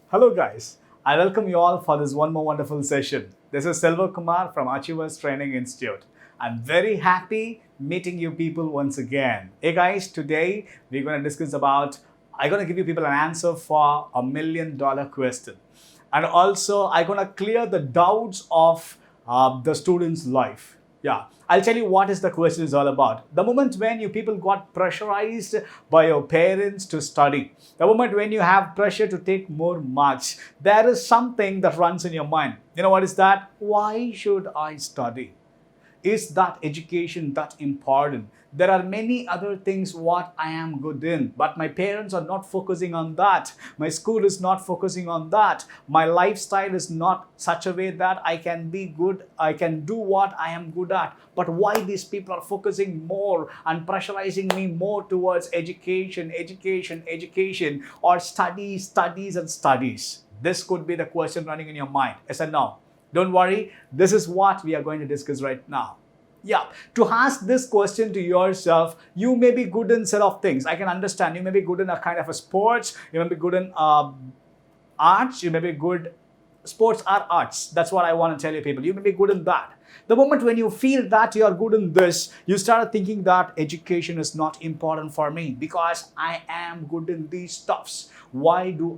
Hello guys, I welcome you all for this one more wonderful session. This is Selva Kumar from Achievers Training Institute. I'm very happy meeting you people once again. Hey guys, today we're going to discuss about, I'm going to give you people an answer for $1 million question. And also I'm going to clear the doubts of the student's life. Yeah, I'll tell you what is the question is all about. The moment when you people got pressurized by your parents to study, the moment when you have pressure to take more marks, there is something that runs in your mind. You know what is that? Why should I study? Is that education that important? There are many other things what I am good in, but my parents are not focusing on that. My school is not focusing on that. My lifestyle is not such a way that I can be good, I can do what I am good at. But why these people are focusing more and pressurizing me more towards education, or studies and studies? This could be the question running in your mind. Yes or no? Don't worry, this is what we are going to discuss right now. Yeah, to ask this question to yourself, you may be good in set of things. I can understand. You may be good in a kind of a sports. You may be good in arts. You may be good. Sports are arts. That's what I want to tell you, people. You may be good in that. The moment when you feel that you are good in this, you start thinking that education is not important for me because I am good in these stuffs. Why do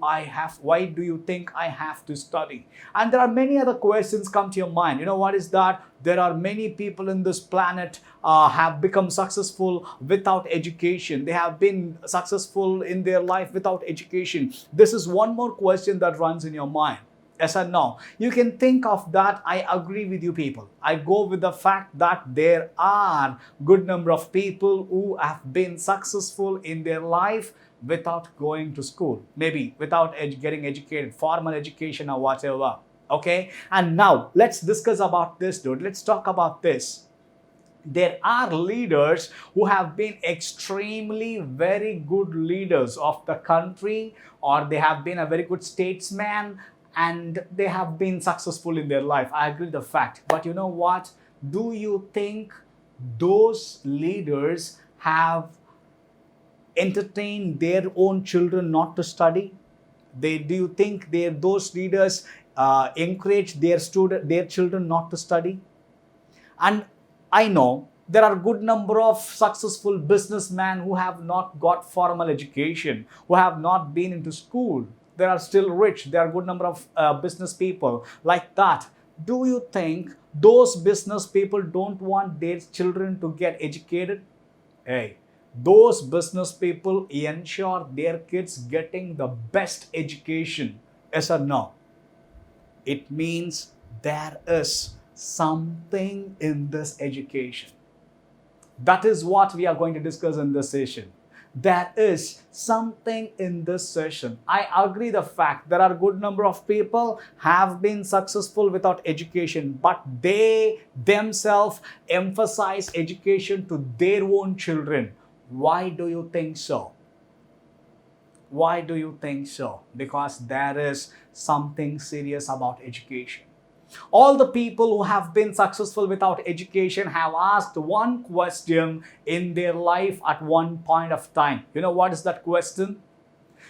you think I have to study? And there are many other questions come to your mind. You know what is that? There are many people in this planet have become successful without education. They have been successful in their life without education. This is one more question that runs in your mind. Yes or no? You can think of that. I agree with you people. I go with the fact that there are good number of people who have been successful in their life without going to school. Maybe without getting educated, formal education or whatever. Okay? And now let's discuss about this, dude. Let's talk about this. There are leaders who have been extremely very good leaders of the country, or they have been a very good statesman, and they have been successful in their life. I agree with the fact. But you know what? Do you think those leaders have entertained their own children not to study? Do you think those leaders encourage their children not to study? And I know there are a good number of successful businessmen who have not got formal education, who have not been into school. They are still rich. There are a good number of business people like that. Do you think those business people don't want their children to get educated? Hey, those business people ensure their kids getting the best education. Yes or no? It means there is something in this education. That is what we are going to discuss in this session. There is something in this session. I agree the fact there are a good number of people have been successful without education, but they themselves emphasize education to their own children. Why do you think so? Why do you think so? Because there is something serious about education. All the people who have been successful without education have asked one question in their life at one point of time. You know what is that question?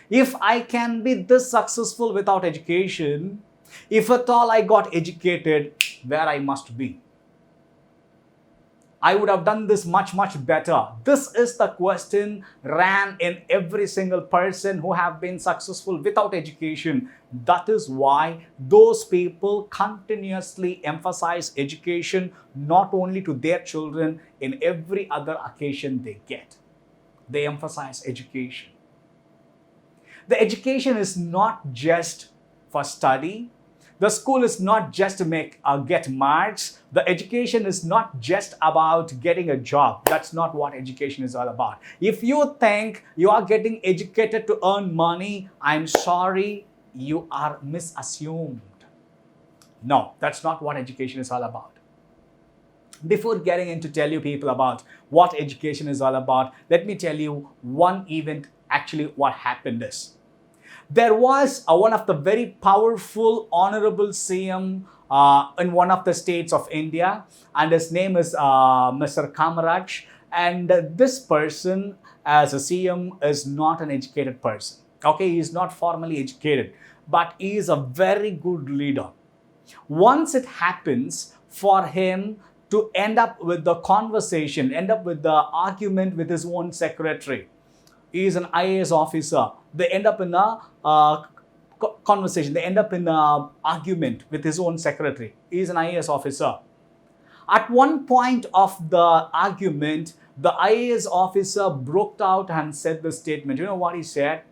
If I can be this successful without education, if at all I got educated, where I must be? I would have done this much better. This is the question ran in every single person who have been successful without education. That is why those people continuously emphasize education not only to their children, in every other occasion they get. They emphasize education. The education is not just for study. The school is not just to get marks. The education is not just about getting a job. That's not what education is all about. If you think you are getting educated to earn money, I'm sorry, you are misassumed. No, that's not what education is all about. Before getting into tell you people about what education is all about, let me tell you one event actually what happened is. There was one of the very powerful honorable CM in one of the states of India, and his name is Mr. Kamaraj. And this person as a CM is not an educated person. Okay, he is not formally educated. but he is a very good leader. Once it happens for him to end up with the conversation, end up with the argument with his own secretary. He is an IAS officer. They end up in a conversation. They end up in an argument with his own secretary. He is an IAS officer. At one point of the argument, the IAS officer broke out and said the statement. You know what he said?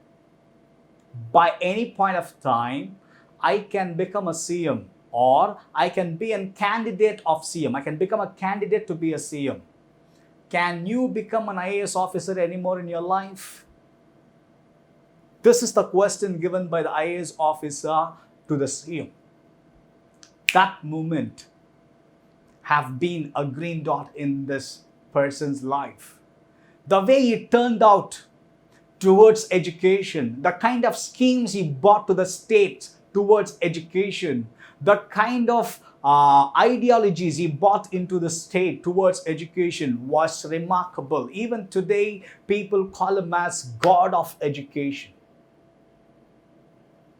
By any point of time, I can become a CM, or I can be a candidate of CM. I can become a candidate to be a CM. Can you become an IAS officer anymore in your life? This is the question given by the IAS officer to the CM. That moment have been a green dot in this person's life. The way he turned out towards education, the kind of schemes he brought to the state towards education, the kind of ideologies he brought into the state towards education was remarkable. Even today, people call him as God of education.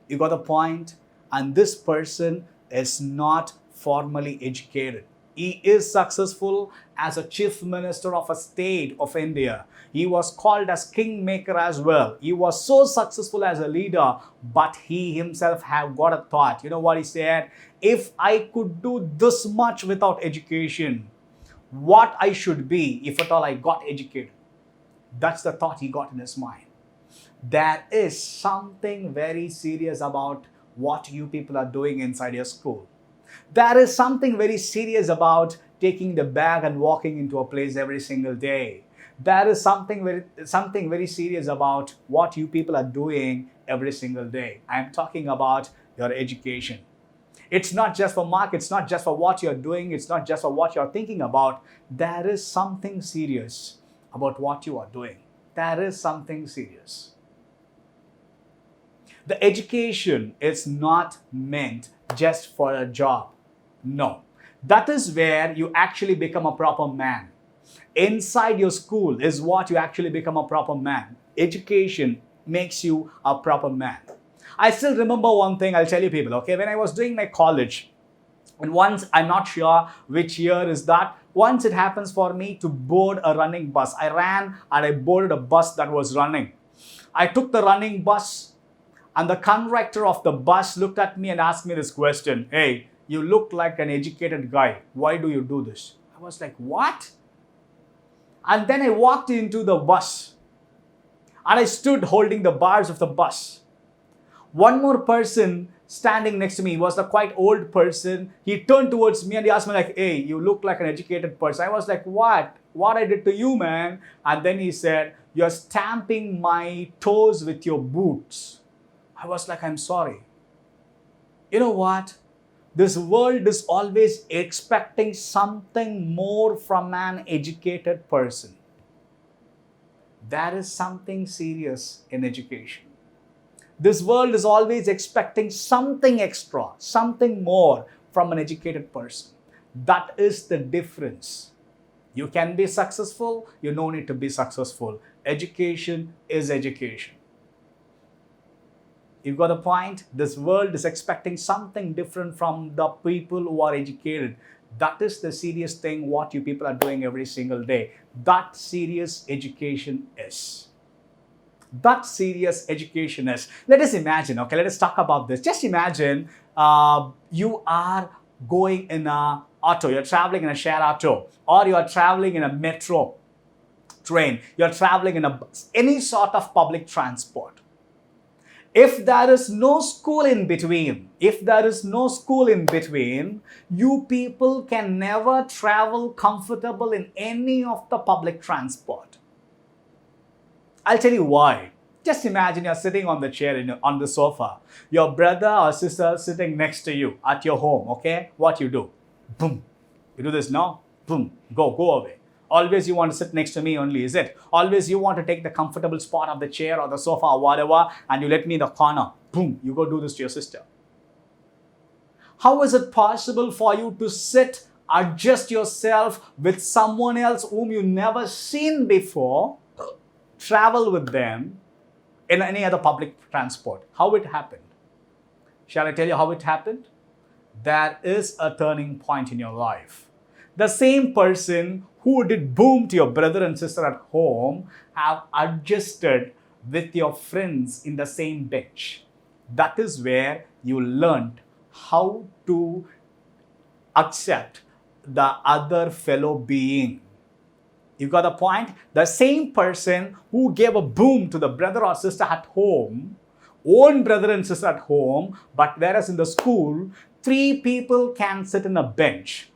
You got the point? And this person is not formally educated. He is successful as a chief minister of a state of India. He was called as kingmaker as well. He was so successful as a leader, but he himself have got a thought. You know what he said? If I could do this much without education, what I should be if at all I got educated. That's the thought he got in his mind. There is something very serious about what you people are doing inside your school. There is something very serious about taking the bag and walking into a place every single day. There is something very serious about what you people are doing every single day. I am talking about your education. It's not just for mark, it's not just for what you're doing, it's not just for what you're thinking about. There is something serious about what you are doing. There is something serious. The education is not meant just for a job. No. That is where you actually become a proper man. Inside your school is what you actually become a proper man. Education makes you a proper man. I still remember one thing I'll tell you people, okay? When I was doing my college, and once, I'm not sure which year is that, once it happens for me to board a running bus. I ran and I boarded a bus that was running. I took the running bus and the conductor of the bus looked at me and asked me this question. Hey, you look like an educated guy. Why do you do this? I was like, what? And then I walked into the bus and I stood holding the bars of the bus. One more person standing next to me was a quite old person. He turned towards me and he asked me like, hey, you look like an educated person. I was like, what? What I did to you, man? And then he said, you're stamping my toes with your boots. I was like, I'm sorry. You know what? This world is always expecting something more from an educated person. There is something serious in education. This world is always expecting something extra, something more from an educated person. That is the difference. You can be successful, you don't need to be successful. Education is education. You got the point? This world is expecting something different from the people who are educated. That is the serious thing what you people are doing every single day. That serious education is. That serious education is. Let us imagine, okay, let us talk about this. Just imagine you are going in an auto, you're traveling in a share auto, or you're traveling in a metro train, you're traveling in a bus, any sort of public transport. If there is no school in between, you people can never travel comfortable in any of the public transport. I'll tell you why. Just imagine you're sitting on the chair, on the sofa. Your brother or sister sitting next to you at your home, okay? What you do? Boom. You do this now? Boom. Go away. Always you want to sit next to me only, is it? Always you want to take the comfortable spot of the chair or the sofa or whatever and you let me in the corner. Boom. You go do this to your sister. How is it possible for you to sit, adjust yourself with someone else whom you never seen before, travel with them in any other public transport? How it happened? Shall I tell you how it happened? There is a turning point in your life. The same person who did boom to your brother and sister at home have adjusted with your friends in the same bench. That is where you learned how to accept the other fellow being. You got the point? The same person who gave a boom to the brother or sister at home, own brother and sister at home, but whereas in the school, 3 people can sit in a bench.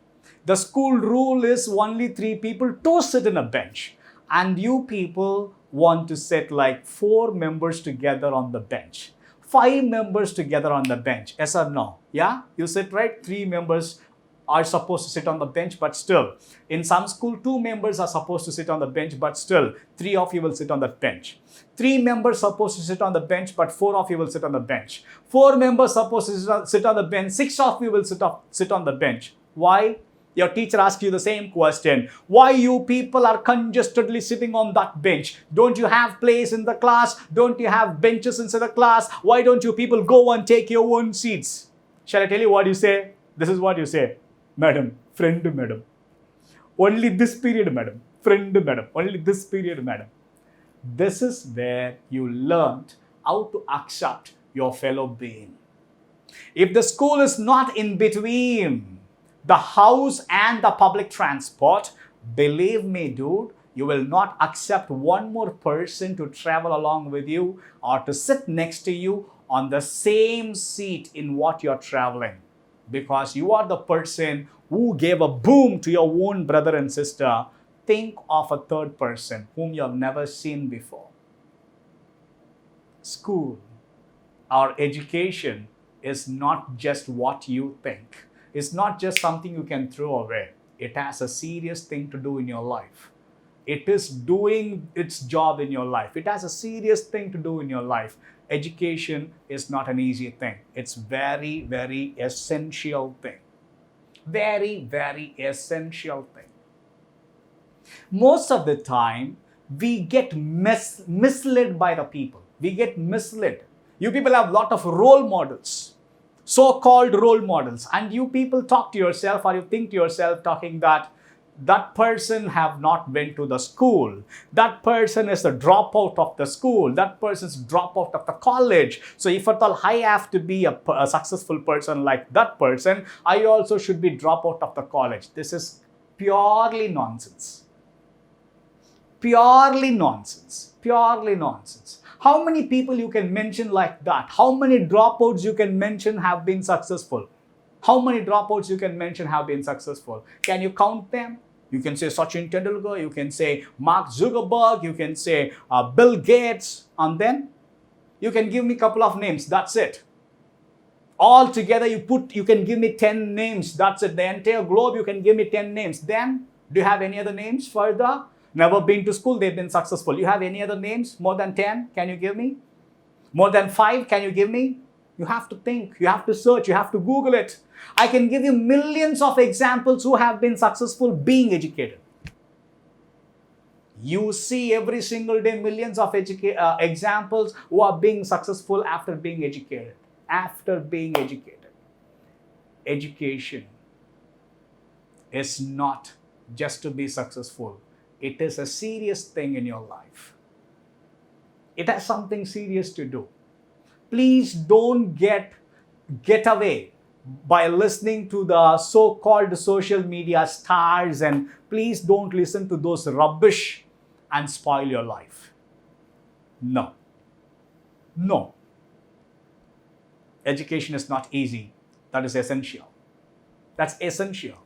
The school rule is only 3 people to sit in a bench. And you people want to sit like 4 members together on the bench. 5 members together on the bench. Yes or no? Yeah? You sit right? 3 members are supposed to sit on the bench, but still, in some school, 2 members are supposed to sit on the bench, but still, 3 of you will sit on the bench. 3 members supposed to sit on the bench, but 4 of you will sit on the bench. 4 members supposed to sit on the bench, 6 of you will sit on the bench. Why? Your teacher asks you the same question. Why you people are congested sitting on that bench? Don't you have place in the class? Don't you have benches inside the class? Why don't you people go and take your own seats? Shall I tell you what you say? This is what you say. Madam, friend, madam. Only this period, madam. Friend, madam. Only this period, madam. This is where you learned how to accept your fellow being. If the school is not in between the house and the public transport, believe me, dude, you will not accept one more person to travel along with you or to sit next to you on the same seat in what you're traveling. Because you are the person who gave a boom to your own brother and sister. Think of a third person whom you have never seen before. School, our education is not just what you think. It's not just something you can throw away. It has a serious thing to do in your life. It is doing its job in your life. It has a serious thing to do in your life. Education is not an easy thing. It's very, very essential thing. Very, very essential thing. Most of the time, we get misled by the people. We get misled. You people have a lot of role models, so-called role models, and you people talk to yourself or you think to yourself talking that person have not went to the school. That person is a dropout of the school. That person's dropout of the college. So if at all I have to be a successful person like that person, I also should be dropout of the college. This is purely nonsense. Purely nonsense. Purely nonsense. How many people you can mention like that? How many dropouts you can mention have been successful? How many dropouts you can mention have been successful? Can you count them? You can say Sachin Tendulkar, you can say Mark Zuckerberg, you can say Bill Gates, and then you can give me a couple of names. That's it. All together you can give me 10 names. That's it. The entire globe, you can give me 10 names. Then, do you have any other names further? Never been to school, they've been successful. You have any other names? More than 10? Can you give me? More than 5? Can you give me? You have to think, you have to search, you have to Google it. I can give you millions of examples who have been successful being educated. You see every single day millions of examples who are being successful after being educated. After being educated. Education is not just to be successful. It is a serious thing in your life. It has something serious to do. Please don't get away by listening to the so-called social media stars, and please don't listen to those rubbish and spoil your life. No. No. Education is not easy. That is essential. That's essential.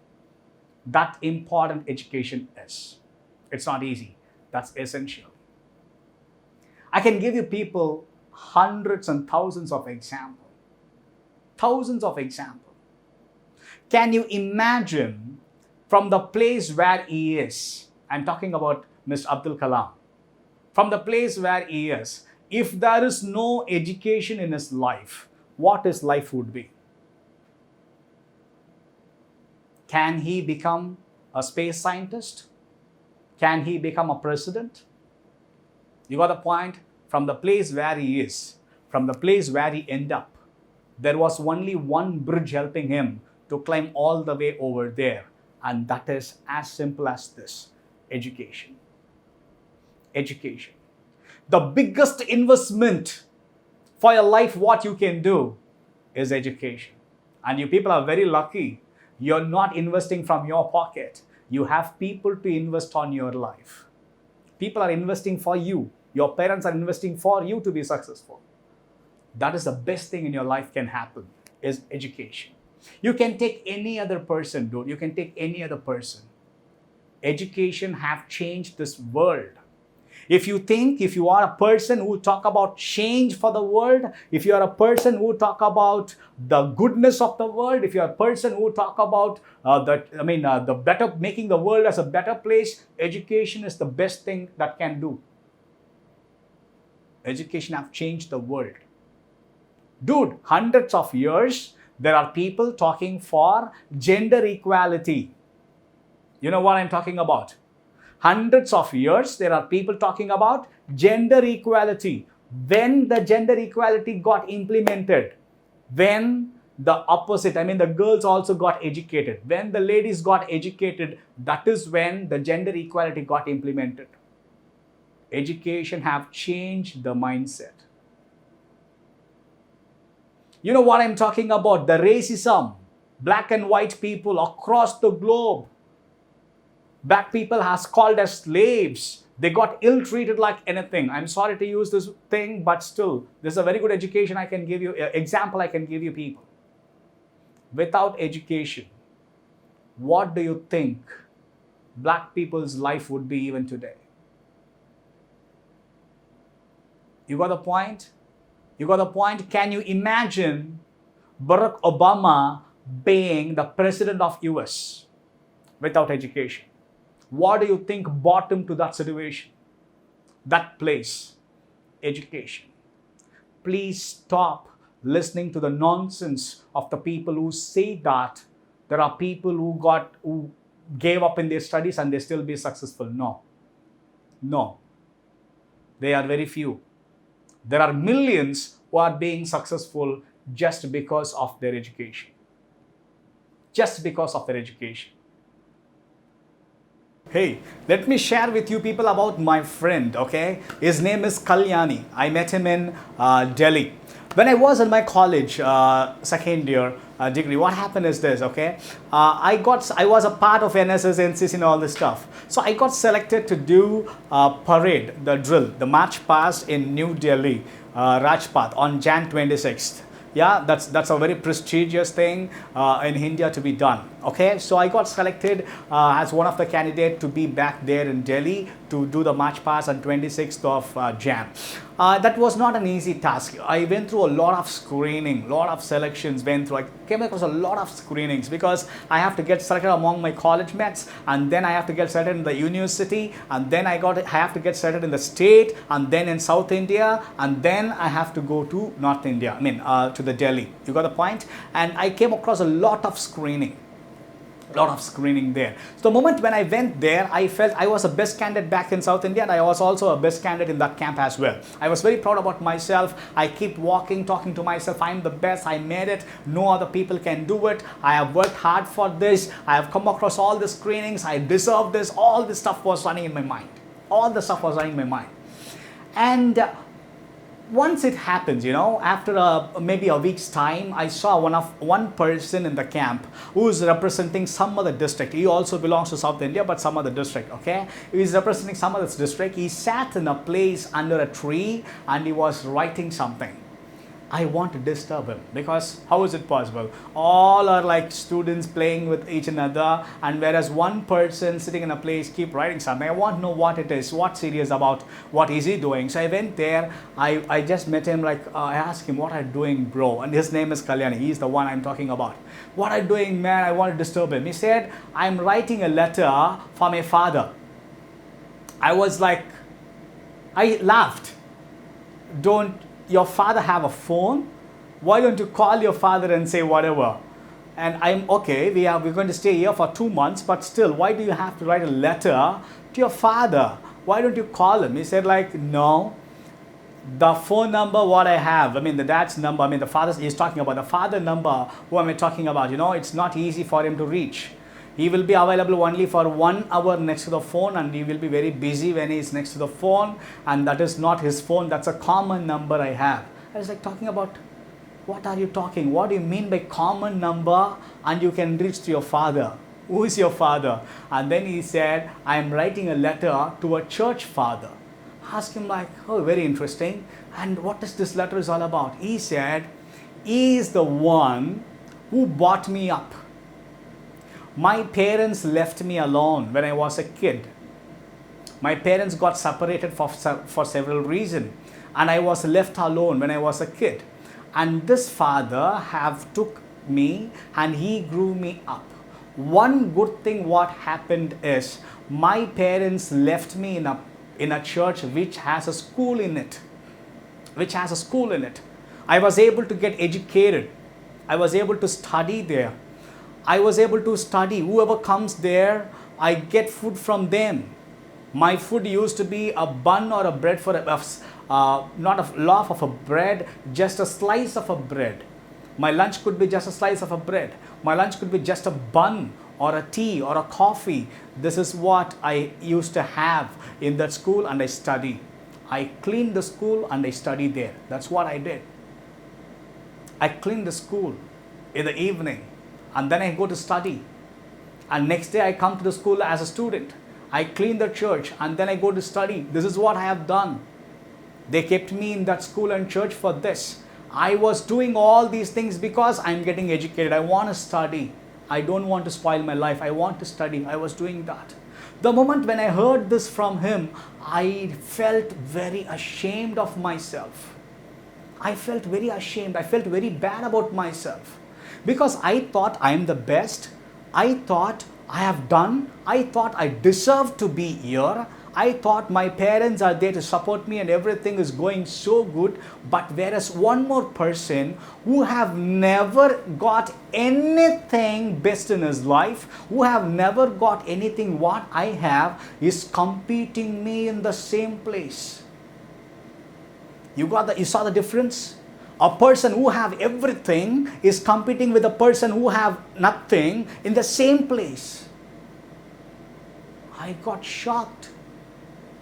That important education is. It's not easy. That's essential. I can give you people hundreds and thousands of examples. Thousands of examples. Can you imagine from the place where he is? I'm talking about Mr. Abdul Kalam. From the place where he is, if there is no education in his life, what his life would be? Can he become a space scientist? Can he become a president? You got the point? From the place where he is, from the place where he end up, there was only one bridge helping him to climb all the way over there. And that is as simple as this: education. Education. The biggest investment for your life, what you can do, is education. And you people are very lucky. You're not investing from your pocket. You have people to invest on your life. People are investing for you. Your parents are investing for you to be successful. That is the best thing in your life can happen, is education. You can take any other person, dude. You can take any other person. Education have changed this world. If you are a person who talk about change for the world, if you are a person who talk about the goodness of the world, if you are a person who talk about the better, making the world as a better place, education is the best thing that can do. Education have changed the world. Dude, hundreds of years, there are people talking for gender equality. You know what I'm talking about? Hundreds of years, there are people talking about gender equality. When the gender equality got implemented, when the opposite, the girls also got educated, when the ladies got educated, that is when the gender equality got implemented. Education have changed the mindset. You know what I'm talking about? The racism, black and white people across the globe. Black people has called as slaves. They got ill-treated like anything. I'm sorry to use this thing, but still, this is a very good education I can give you, example I can give you people. Without education, what do you think black people's life would be even today? You got the point? You got the point? Can you imagine Barack Obama being the president of US without education? What do you think brought him to that situation, that place? Education. Please stop listening to the nonsense of the people who say that there are people who gave up in their studies and they still be successful. No. They are very few. There are millions who are being successful just because of their education. Just because of their education. Hey, let me share with you people about my friend, okay? His name is Kalyani. I met him in Delhi. When I was in my college, second year degree, what happened is this, okay? I was a part of NSS, NCC and all this stuff. So I got selected to do parade, the drill, the march past in New Delhi, Rajpath on Jan 26th. Yeah, that's a very prestigious thing in India to be done. Okay, so I got selected as one of the candidates to be back there in Delhi to do the march past on 26th of Jan. That was not an easy task. I went through a lot of screening, lot of selections I came across a lot of screenings because I have to get selected among my college mates, and then I have to get selected in the university, and then I have to get selected in the state, and then in South India, and then I have to go to North India, to the Delhi. You got the point? And I came across a lot of screening. There. So the moment when I went there, I felt I was the best candidate back in South India, and I was also a best candidate in that camp as well. I was very proud about myself. I keep talking to myself, I'm the best, I made it, no other people can do it, I have worked hard for this, I have come across all the screenings, I deserve this, all this stuff was running in my mind. And once it happens, after maybe a week's time, I saw one person in the camp who is representing some other district. He also belongs to South India, but some other district, okay? He is representing some other district. He sat in a place under a tree and he was writing something. I want to disturb him because how is it possible? All are like students playing with each another, and whereas one person sitting in a place keep writing something. I want to know what it is, what's serious about, what is he doing? So I went there, I just met him, I asked him, what are you doing, bro? And his name is Kalyani, he's the one I'm talking about. What are you doing, man? I want to disturb him. He said, I'm writing a letter for my father. I was like, I laughed. Don't your father have a phone? Why don't you call your father and say whatever? And I'm okay, we're going to stay here for 2 months, but still, why do you have to write a letter to your father? Why don't you call him? He said no, The phone number what I have, I mean the dad's number, I mean the father's, he's talking about the father number, who am I talking about? You know, it's not easy for him to reach. He will be available only for 1 hour next to the phone, and he will be very busy when he is next to the phone, and that is not his phone, that's a common number I have. I was like talking about, what are you talking? What do you mean by common number and you can reach to your father? Who is your father? And then he said, I am writing a letter to a church father. Ask him like, oh, very interesting. And what is this letter is all about? He said, he is the one who brought me up. My parents left me alone when I was a kid. My parents got separated for several reasons, and I was left alone when I was a kid. And this father have took me and he grew me up. One good thing what happened is my parents left me in a church which has a school in it. I was able to get educated. I was able to study there. I was able to study. Whoever comes there, I get food from them. My food used to be a bun or a bread for not a loaf of a bread, just a slice of a bread. My lunch could be just a slice of a bread. My lunch could be just a bun or a tea or a coffee. This is what I used to have in that school, and I study. I cleaned the school and I studied there. That's what I did. I cleaned the school in the evening, and then I go to study. And next day I come to the school as a student. I clean the church and then I go to study. This is what I have done. They kept me in that school and church for this. I was doing all these things because I'm getting educated. I want to study. I don't want to spoil my life. I want to study. I was doing that. The moment when I heard this from him, I felt very ashamed of myself. I felt very ashamed. I felt very bad about myself. Because I thought I am the best. I thought I have done. I thought I deserve to be here. I thought my parents are there to support me and everything is going so good. But whereas one more person who have never got anything best in his life, who have never got anything what I have, is competing me in the same place. You saw the difference? A person who have everything is competing with a person who have nothing in the same place. I got shocked.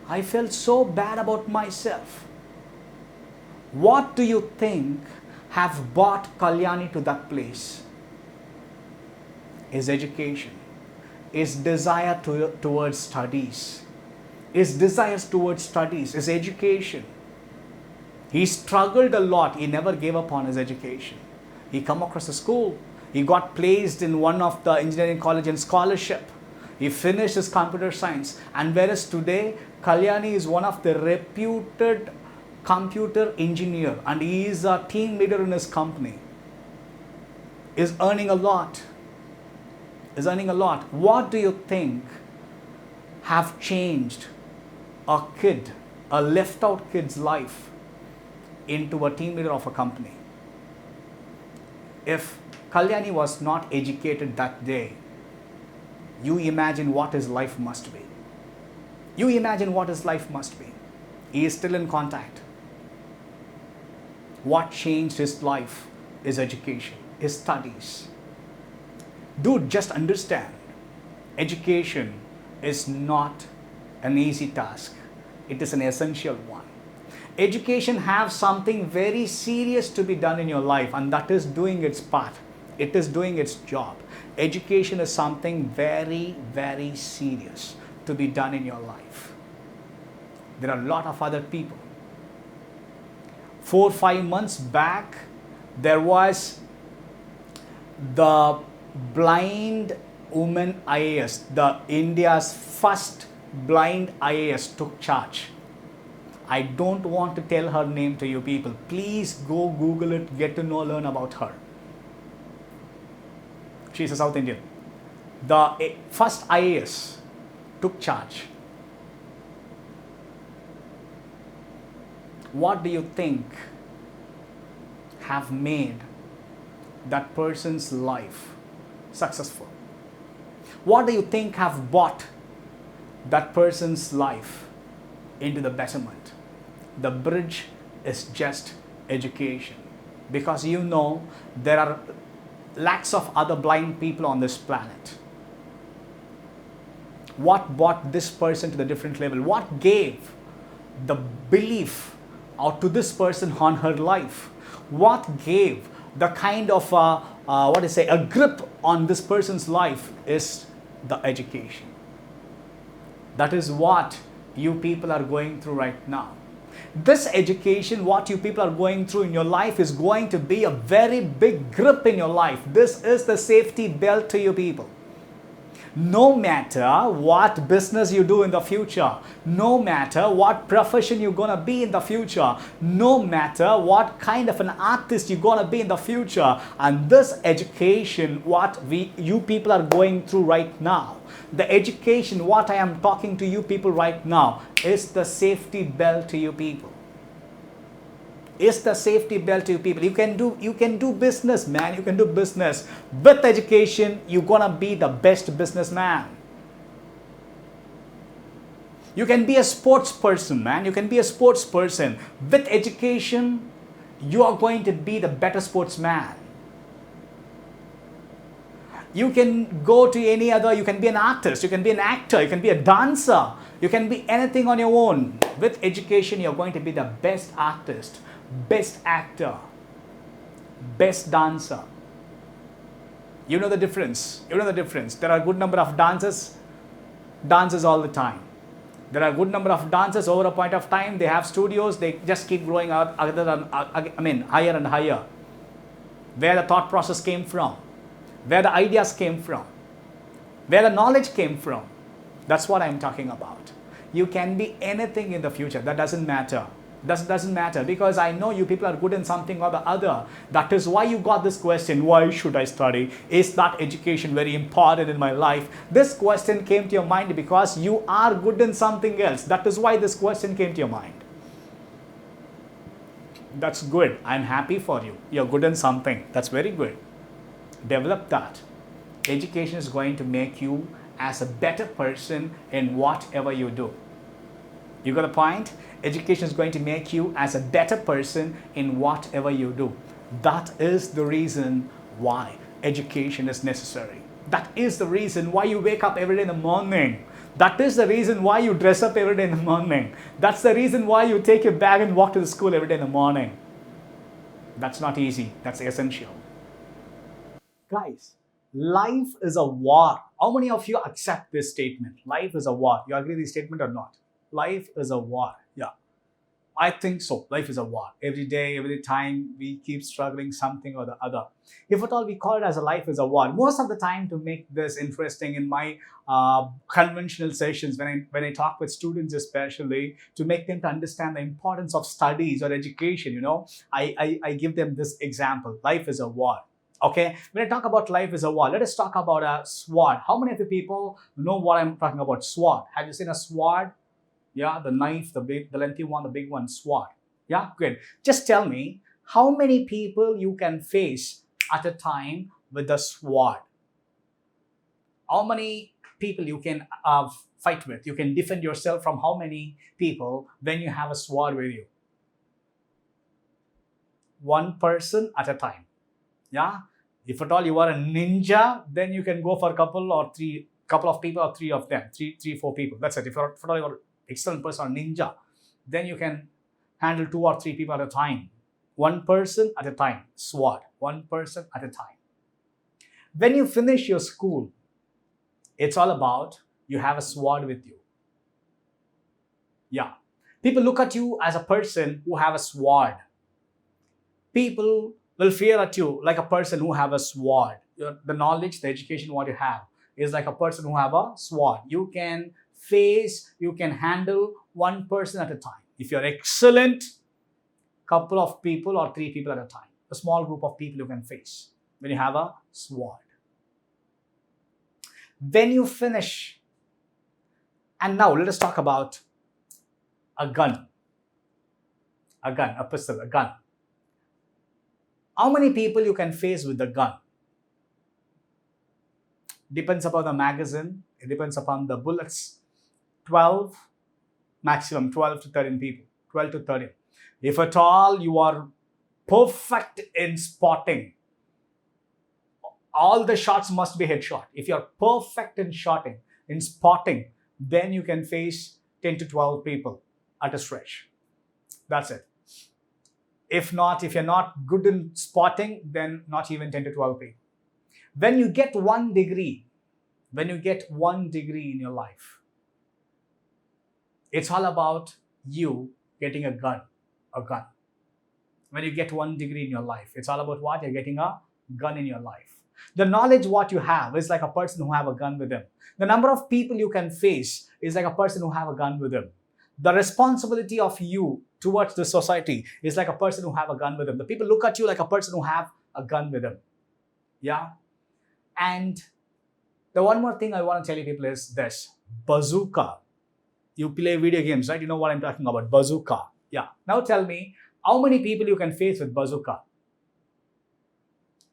I felt so bad about myself. What do you think have brought Kalyani to that place? His education, his desire towards studies, his desires towards studies, his education. He struggled a lot. He never gave up on his education. He come across a school. He got placed in one of the engineering college in scholarship. He finished his computer science. And whereas today, Kalyani is one of the reputed computer engineer, and he is a team leader in his company. Is earning a lot. What do you think have changed a kid, a left out kid's life, into a team leader of a company? If Kalyani was not educated that day, you imagine what his life must be. He is still in contact. What changed his life is education, his studies. Dude, just understand, education is not an easy task. It is an essential one. Education has something very serious to be done in your life, and that is doing its part. It is doing its job. Education is something very, very serious to be done in your life. There are a lot of other people. 4 or 5 months back, there was the blind woman IAS, the India's first blind IAS took charge. I don't want to tell her name to you people. Please go Google it, get to know, learn about her. She's a South Indian. The first IAS took charge. What do you think have made that person's life successful? What do you think have brought that person's life into the betterment? The bridge is just education. Because you know there are lakhs of other blind people on this planet. What brought this person to the different level? What gave the belief or to this person on her life? What gave the kind of a grip on this person's life is the education. That is what you people are going through right now. This education, what you people are going through in your life, is going to be a very big grip in your life. This is the safety belt to you people. No matter what business you do in the future, no matter what profession you're going to be in the future, no matter what kind of an artist you're going to be in the future, and this education, what you people are going through right now, the education, what I am talking to you people right now, is the safety belt to you people. Is the safety belt to you people. You can do business, man. You can do business. With education, you're gonna be the best businessman. You can be a sports person, man. You can be a sports person. With education, you are going to be the better sportsman. You can go to any other, you can be an artist, you can be an actor, you can be a dancer, you can be anything on your own. With education, you're going to be the best artist, best actor, best dancer. You know the difference. You know the difference. There are a good number of dancers all the time. There are a good number of dancers over a point of time. They have studios. They just keep growing out higher and higher. Where the thought process came from, where the ideas came from, where the knowledge came from. That's what I'm talking about. You can be anything in the future. That doesn't matter. That doesn't matter, because I know you people are good in something or the other. That is why you got this question, why should I study? Is that education very important in my life? This question came to your mind because you are good in something else. That is why this question came to your mind. That's good. I'm happy for you. You're good in something. That's very good. Develop that. Education is going to make you as a better person in whatever you do. You got a point? Education is going to make you as a better person in whatever you do. That is the reason why education is necessary. That is the reason why you wake up every day in the morning. That is the reason why you dress up every day in the morning. That's the reason why you take your bag and walk to the school every day in the morning. That's not easy. That's essential. Guys, life is a war. How many of you accept this statement? Life is a war. You agree with this statement or not? Life is a war. Yeah, I think so. Life is a war. Every day, every time, we keep struggling something or the other. If at all we call it as a life is a war, most of the time, to make this interesting in my conventional sessions, when I talk with students especially, to make them to understand the importance of studies or education, I give them this example. Life is a war. Okay, when I talk about life is a war, let us talk about a sword. How many of you people know what I'm talking about? Sword. Have you seen a sword? Yeah, the knife, the lengthy one, the big one, sword. Yeah, good. Just tell me how many people you can face at a time with a sword. How many people you can fight with? You can defend yourself from how many people when you have a sword with you? One person at a time. Yeah. If at all you are a ninja, then you can go for a couple of people or three of them, three, 4 people. That's it. If at all you're excellent person or ninja, then you can handle 2 or 3 people at a time. One person at a time. Sword. One person at a time. When you finish your school, it's all about you have a sword with you. Yeah. People look at you as a person who have a sword. People will fear at you like a person who have a sword. The knowledge, the education what you have is like a person who have a sword. You can face, you can handle one person at a time. If you're excellent, couple of people or 3 people at a time. A small group of people you can face when you have a sword. When you finish, and now let us talk about a gun. A pistol, a gun. How many people you can face with the gun? Depends upon the magazine. It depends upon the bullets. 12, maximum 12 to 13 people. 12 to 13. If at all you are perfect in spotting, all the shots must be headshot. If you're perfect in spotting, then you can face 10 to 12 people at a stretch. That's it. If not, if you're not good in spotting, then not even 10 to 12 people. When you get 1 degree in your life, it's all about you getting a gun. When you get 1 degree in your life, it's all about what? You're getting a gun in your life. The knowledge what you have is like a person who have a gun with him. The number of people you can face is like a person who have a gun with him. The responsibility of you towards the society is like a person who have a gun with him. The people look at you like a person who have a gun with him. Yeah. And the one more thing I want to tell you people is this. Bazooka. You play video games, right? You know what I'm talking about. Bazooka. Yeah. Now tell me, how many people you can face with bazooka?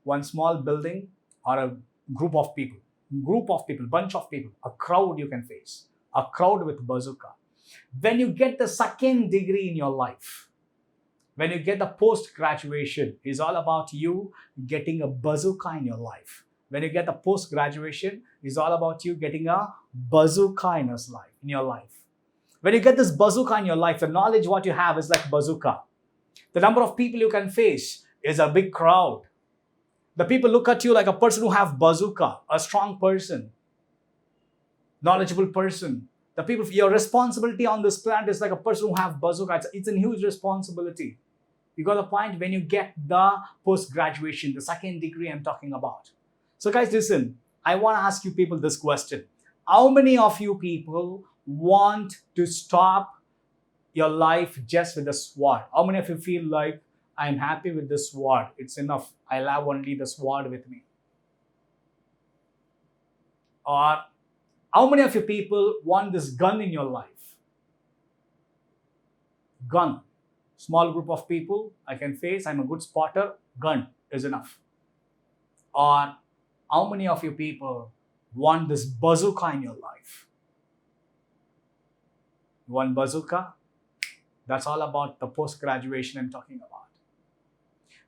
One small building or a group of people, bunch of people, a crowd you can face. A crowd with bazooka. When you get the 2nd degree in your life, when you get the post-graduation, it's all about you getting a bazooka in your life. When you get the post-graduation, it's all about you getting a bazooka in your life. When you get this bazooka in your life, the knowledge what you have is like bazooka. The number of people you can face is a big crowd. The people look at you like a person who have bazooka, a strong person, knowledgeable person. The people, your responsibility on this planet is like a person who have bazooka. It's a huge responsibility. You got the point when you get the post-graduation, the 2nd degree I'm talking about. So guys, listen, I want to ask you people this question. How many of you people want to stop your life just with a sword? How many of you feel like, I'm happy with this sword, it's enough, I'll have only the sword with me? Or how many of you people want this gun in your life? Gun. Small group of people I can face, I'm a good spotter, gun is enough. Or how many of you people want this bazooka in your life? You want bazooka? That's all about the post-graduation I'm talking about.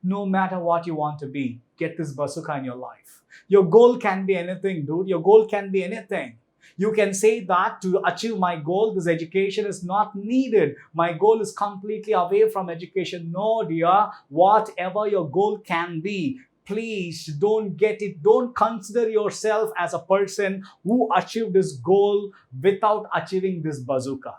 No matter what you want to be, get this bazooka in your life. Your goal can be anything, dude. Your goal can be anything. You can say that to achieve my goal, this education is not needed. My goal is completely away from education. No, dear. Whatever your goal can be, please don't get it. Don't consider yourself as a person who achieved this goal without achieving this bazooka.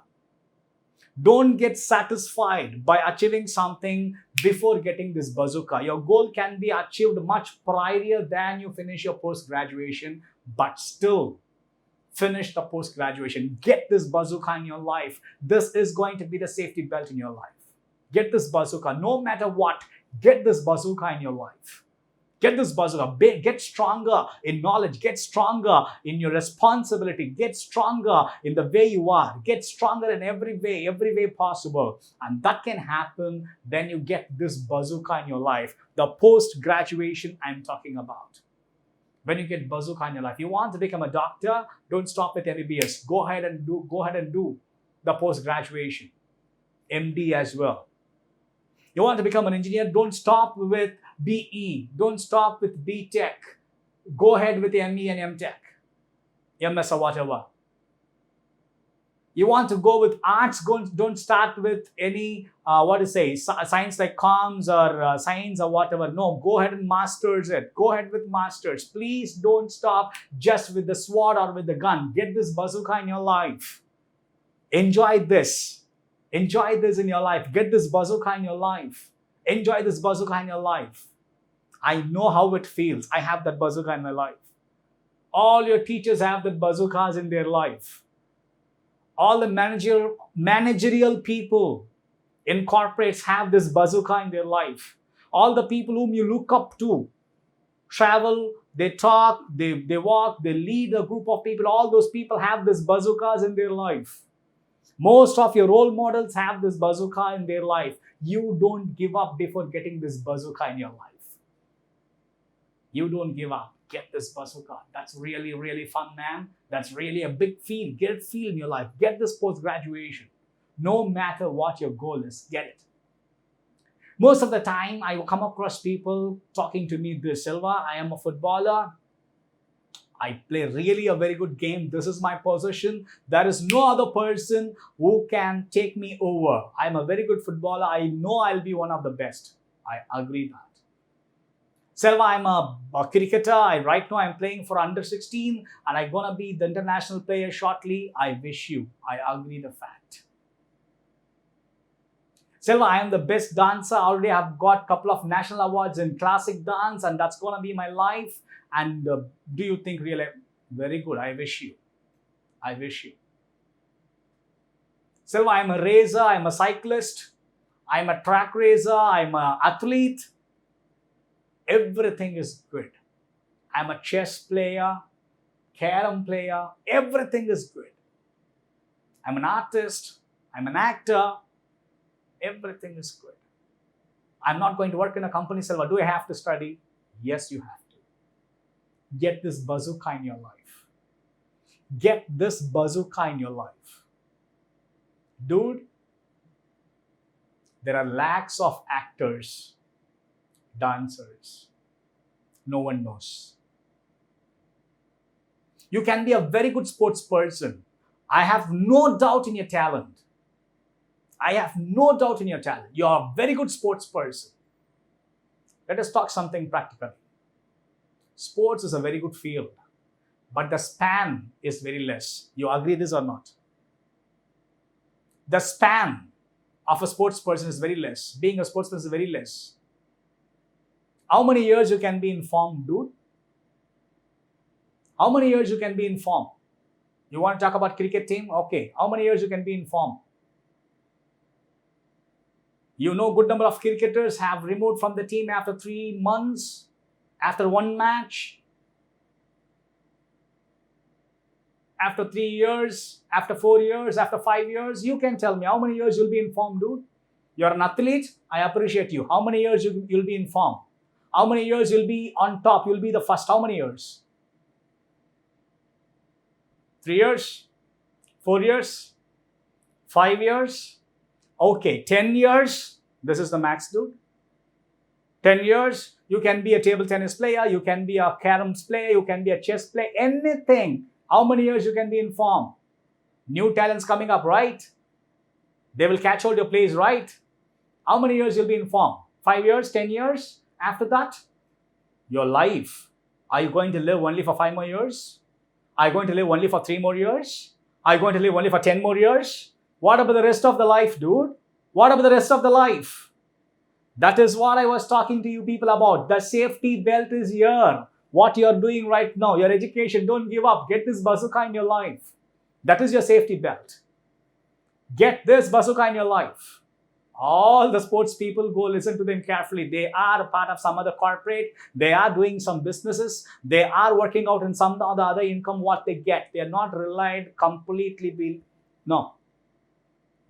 Don't get satisfied by achieving something before getting this bazooka. Your goal can be achieved much prior than you finish your post-graduation, but still finish the post-graduation. Get this bazooka in your life. This is going to be the safety belt in your life. Get this bazooka. No matter what, get this bazooka in your life. Get this bazooka. Get stronger in knowledge. Get stronger in your responsibility. Get stronger in the way you are. Get stronger in every way possible. And that can happen when you get this bazooka in your life. The post-graduation I'm talking about. When you get bazooka in your life, you want to become a doctor, don't stop at MBBS. Go ahead and do the post-graduation. MD as well. You want to become an engineer, don't stop with BE. Don't stop with BTech. Go ahead with the ME and MTech. MS or whatever. You want to go with arts, don't start with any, science like comms or science or whatever. No, go ahead and masters it. Go ahead with masters. Please don't stop just with the sword or with the gun. Get this bazooka in your life. Enjoy this. Enjoy this in your life. Get this bazooka in your life. Enjoy this bazooka in your life. I know how it feels. I have that bazooka in my life. All your teachers have that bazookas in their life. All the managerial people in corporates have this bazooka in their life. All the people whom you look up to travel, they talk, they walk, they lead a group of people. All those people have this bazookas in their life. Most of your role models have this bazooka in their life. You don't give up before getting this bazooka in your life. You don't give up. Get this bazooka. That's really, really fun, man. That's really a big feel. Get it feel in your life. Get this post-graduation. No matter what your goal is, get it. Most of the time, I will come across people talking to me, this Selva, I am a footballer. I play really a very good game. This is my position. There is no other person who can take me over. I'm a very good footballer. I know I'll be one of the best. I agree that. Selva, I'm a cricketer. Right now I'm playing for under 16 and I'm going to be the international player shortly. I wish you. I agree the fact. Selva, I am the best dancer. I already have got a couple of national awards in classic dance and that's going to be my life. And do you think really? Very good. I wish you. I wish you. Selva, I'm a racer. I'm a cyclist. I'm a track racer. I'm an athlete. Everything is good. I'm a chess player, carom player. Everything is good. I'm an artist. I'm an actor. Everything is good. I'm not going to work in a company, Selva. Do I have to study? Yes, you have to. Get this bazooka in your life. Get this bazooka in your life. Dude, there are lakhs of actors, dancers. No one knows. You can be a very good sports person. I have no doubt in your talent. I have no doubt in your talent. You are a very good sports person. Let us talk something practical. Sports is a very good field, but the span is very less. You agree this or not? The span of a sports person is very less. Being a sports person is very less. How many years you can be in form, dude? How many years you can be in form? You want to talk about cricket team? Okay. How many years you can be in form? You know, good number of cricketers have removed from the team after 3 months, after one match, after 3 years, after 4 years, after 5 years. You can tell me how many years you'll be in form, dude. You're an athlete. I appreciate you. How many years you'll be in form? How many years you'll be on top? You'll be the first. How many years? 3 years? 4 years? 5 years? Okay, 10 years. This is the max, dude. 10 years. You can be a table tennis player. You can be a carom player. You can be a chess player. Anything. How many years you can be in form? New talents coming up, right? They will catch hold your plays, right? How many years you'll be in form? 5 years? 10 years? After that, your life. Are you going to live only for 5 more years? Are you going to live only for 3 more years? Are you going to live only for 10 more years? What about the rest of the life, dude? What about the rest of the life? That is what I was talking to you people about. The safety belt is here. What you're doing right now, your education, don't give up. Get this bazooka in your life. That is your safety belt. Get this bazooka in your life. All the sports people, go listen to them carefully. They are a part of some other corporate. They are doing some businesses. They are working out in some of the other income what they get. They are not relied completely. No.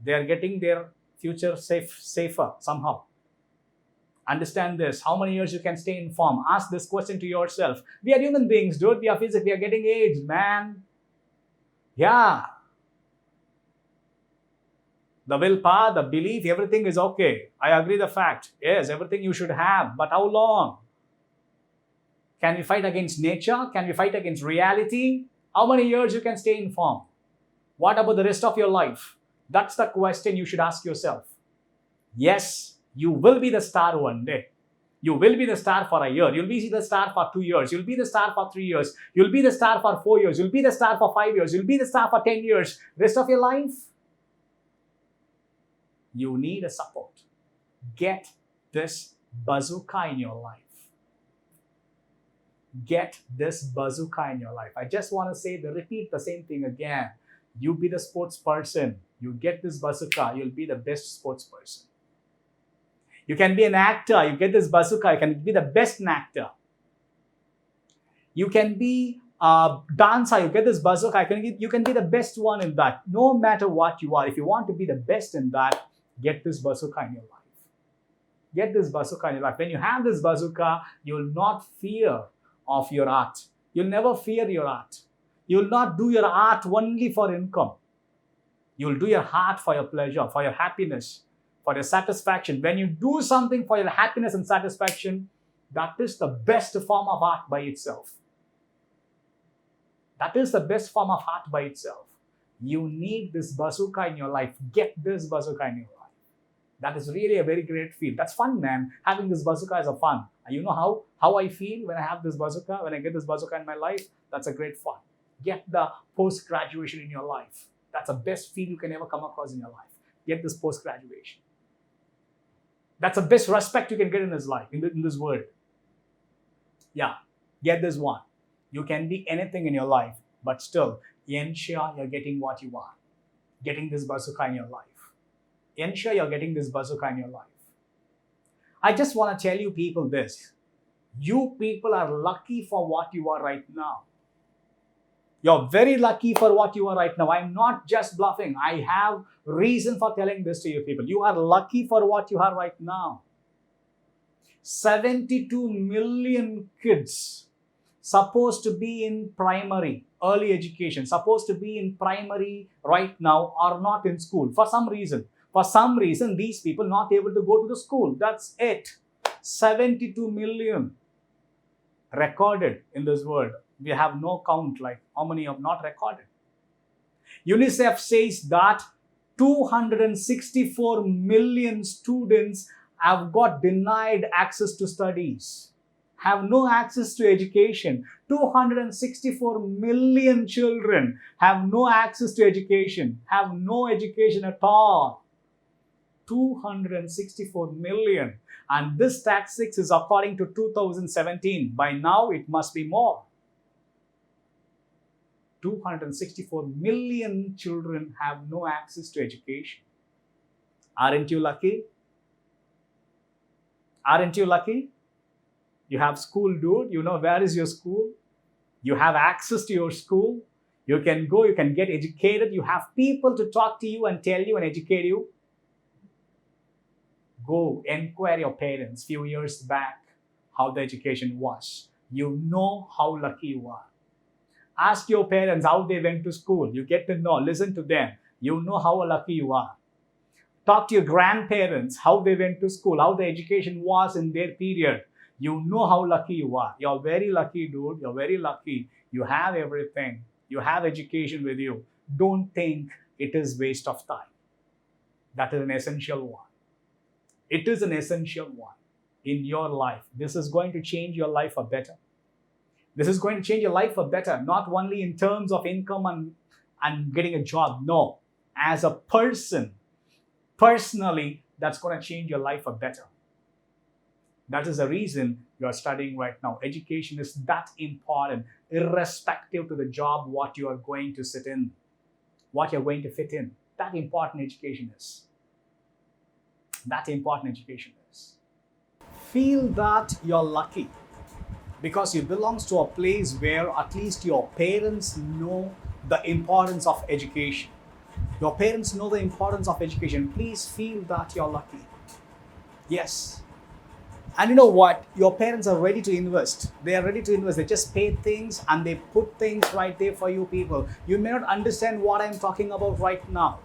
They are getting their future safer somehow. Understand this. How many years you can stay in form? Ask this question to yourself. We are human beings, dude. We are physical. We are getting aged, man. Yeah. The willpower, the belief, everything is okay. I agree the fact. Yes, everything you should have. But how long? Can we fight against nature? Can we fight against reality? How many years you can stay in form? What about the rest of your life? That's the question you should ask yourself. Yes, you will be the star one day. You will be the star for a year. You'll be the star for 2 years. You'll be the star for 3 years. You'll be the star for 4 years. You'll be the star for 5 years. You'll be the star for 10 years. Rest of your life, you need a support. Get this bazooka in your life. Get this bazooka in your life. I just want to repeat the same thing again. You be the sports person. You get this bazooka. You'll be the best sports person. You can be an actor. You get this bazooka. You can be the best actor. You can be a dancer. You get this bazooka. You can be the best one in that. No matter what you are, if you want to be the best in that, get this bazooka in your life. Get this bazooka in your life. When you have this bazooka, you will not fear of your art. You'll never fear your art. You will not do your art only for income. You will do your art for your pleasure, for your happiness, for your satisfaction. When you do something for your happiness and satisfaction, that is the best form of art by itself. That is the best form of art by itself. You need this bazooka in your life. Get this bazooka in your life. That is really a very great feel. That's fun, man. Having this bazooka is a fun. And you know how I feel when I have this bazooka, when I get this bazooka in my life? That's a great fun. Get the post-graduation in your life. That's the best feel you can ever come across in your life. Get this post-graduation. That's the best respect you can get in this life, in this world. Yeah, get this one. You can be anything in your life, but still ensure you're getting what you want. Getting this bazooka in your life. Ensure you're getting this bazooka in your life. I just want to tell you people this. You people are lucky for what you are right now. You're very lucky for what you are right now. I'm not just bluffing. I have reason for telling this to you people. You are lucky for what you are right now. 72 million kids supposed to be in primary, early education, supposed to be in primary right now are not in school for some reason. For some reason, these people not able to go to the school. That's it. 72 million recorded in this world. We have no count like how many have not recorded. UNICEF says that 264 million students have got denied access to studies, have no access to education. 264 million children have no access to education, have no education at all. 264 million. And this statistics is according to 2017. By now, it must be more. 264 million children have no access to education. Aren't you lucky? Aren't you lucky? You have school, dude. You know where is your school? You have access to your school. You can go, you can get educated. You have people to talk to you and tell you and educate you. Go inquire your parents few years back how the education was. You know how lucky you are. Ask your parents how they went to school. You get to know, listen to them. You know how lucky you are. Talk to your grandparents how they went to school, how the education was in their period. You know how lucky you are. You're very lucky, dude. You're very lucky. You have everything. You have education with you. Don't think it is waste of time. That is an essential one. It is an essential one in your life. This is going to change your life for better. This is going to change your life for better, not only in terms of income and getting a job. No, as a person, personally, that's going to change your life for better. That is the reason you are studying right now. Education is that important, irrespective to the job, what you are going to sit in, what you're going to fit in. That important education is. That important education is. Feel that you're lucky because you belong to a place where at least your parents know the importance of education. Your parents know the importance of education. Please feel that you're lucky. Yes. And you know what? Your parents are ready to invest. They are ready to invest. They just pay things and they put things right there for you people. You may not understand what I'm talking about right now.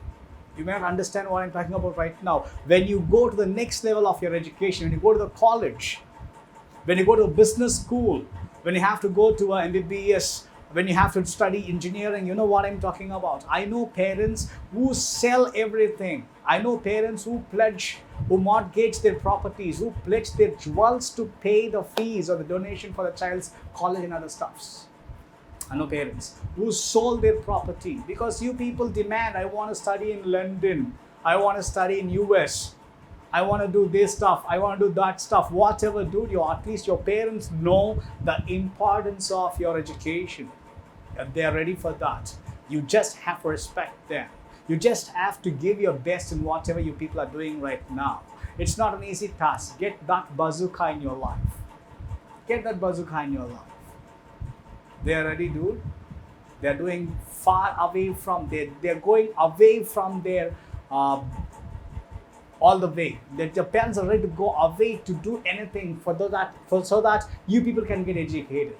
You may not understand what I'm talking about right now. When you go to the next level of your education, when you go to the college, when you go to a business school, when you have to go to a MBBS, when you have to study engineering, you know what I'm talking about. I know parents who sell everything. I know parents who pledge, who mortgage their properties, who pledge their jewels to pay the fees or the donation for the child's college and other stuffs. I know parents who sold their property because you people demand, I want to study in London, I want to study in US, I want to do this stuff, I want to do that stuff, whatever, dude, at least your parents know the importance of your education. And they are ready for that. You just have to respect them. You just have to give your best in whatever you people are doing right now. It's not an easy task. Get that bazooka in your life. Get that bazooka in your life. They are ready, dude. They're doing far away from they're going away from their all the way. Their parents are ready to go away to do anything so that you people can get educated.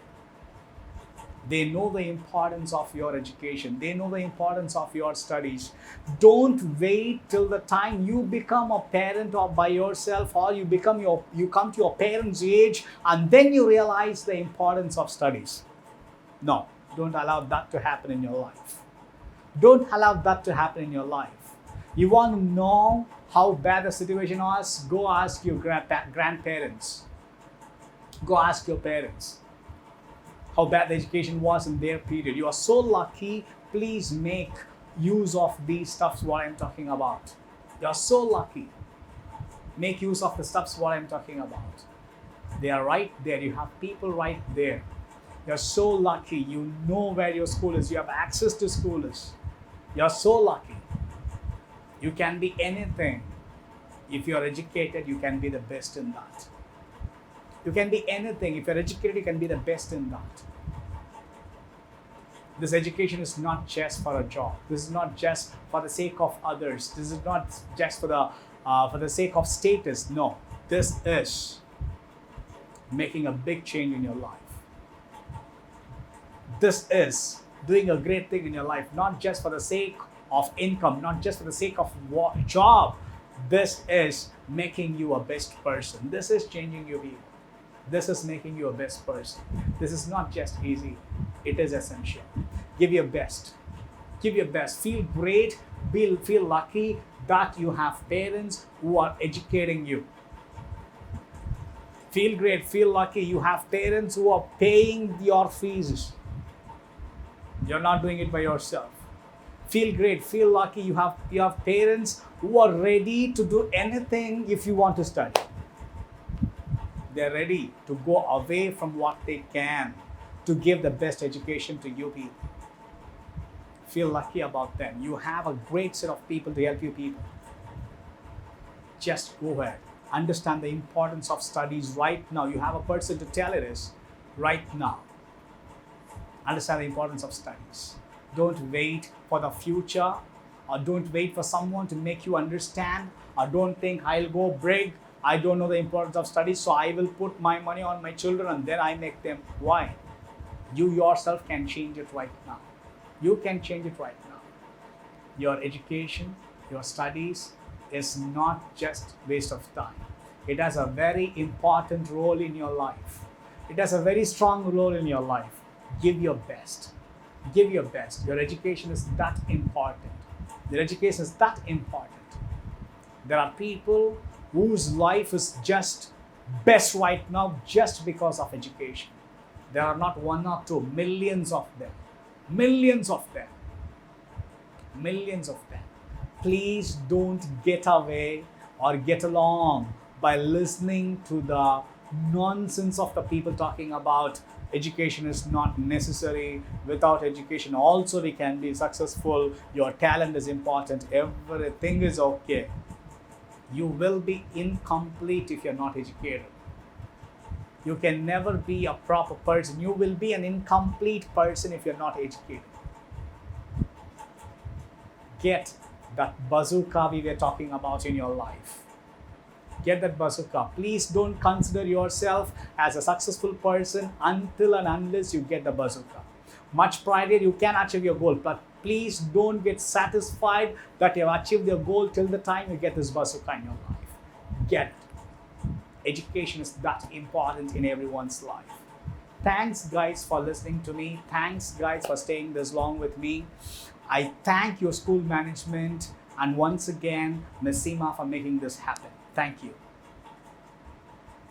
They know the importance of your education. They know the importance of your studies. Don't wait till the time you become a parent or by yourself, or you come to your parents' age and then you realize the importance of studies. No, don't allow that to happen in your life. Don't allow that to happen in your life. You want to know how bad the situation was? Go ask your grandparents. Go ask your parents how bad the education was in their period. You are so lucky. Please make use of these stuffs what I'm talking about. You are so lucky. Make use of the stuffs what I'm talking about. They are right there. You have people right there. You're so lucky. You know where your school is. You have access to schools. You're so lucky. You can be anything. If you're educated, you can be the best in that. You can be anything. If you're educated, you can be the best in that. This education is not just for a job. This is not just for the sake of others. This is not just for the sake of status. No, this is making a big change in your life. This is doing a great thing in your life, not just for the sake of income, not just for the sake of job. This is making you a best person. This is changing your people. This is making you a best person. This is not just easy. It is essential. Give your best. Give your best. Feel great. Feel lucky that you have parents who are educating you. Feel great. Feel lucky you have parents who are paying your fees. You're not doing it by yourself. Feel great. Feel lucky you have parents who are ready to do anything if you want to study. They're ready to go away from what they can to give the best education to you people. Feel lucky about them. You have a great set of people to help you people. Just go ahead. Understand the importance of studies right now. You have a person to tell it is right now. Understand the importance of studies. Don't wait for the future, or don't wait for someone to make you understand, or don't think I'll go big. I don't know the importance of studies, so I will put my money on my children and then I make them. Why? You yourself can change it right now. You can change it right now. Your education, your studies is not just waste of time. It has a very important role in your life. It has a very strong role in your life. Give your best. Give your best. Your education is that important. Your education is that important. There are people whose life is just best right now just because of education. There are not one or two, millions of them. Millions of them. Millions of them. Please don't get away or get along by listening to the nonsense of the people talking about education is not necessary. Without education also we can be successful. Your talent is important. Everything is okay. You will be incomplete if you're not educated. You can never be a proper person. You will be an incomplete person if you're not educated. Get that bazooka we were talking about in your life. Get that bazooka. Please don't consider yourself as a successful person until and unless you get the bazooka. Much prior you can achieve your goal, but please don't get satisfied that you have achieved your goal till the time you get this bazooka in your life. Get it. Education is that important in everyone's life. Thanks guys for listening to me. Thanks guys for staying this long with me. I thank your school management and once again Ms. Seema for making this happen. Thank you.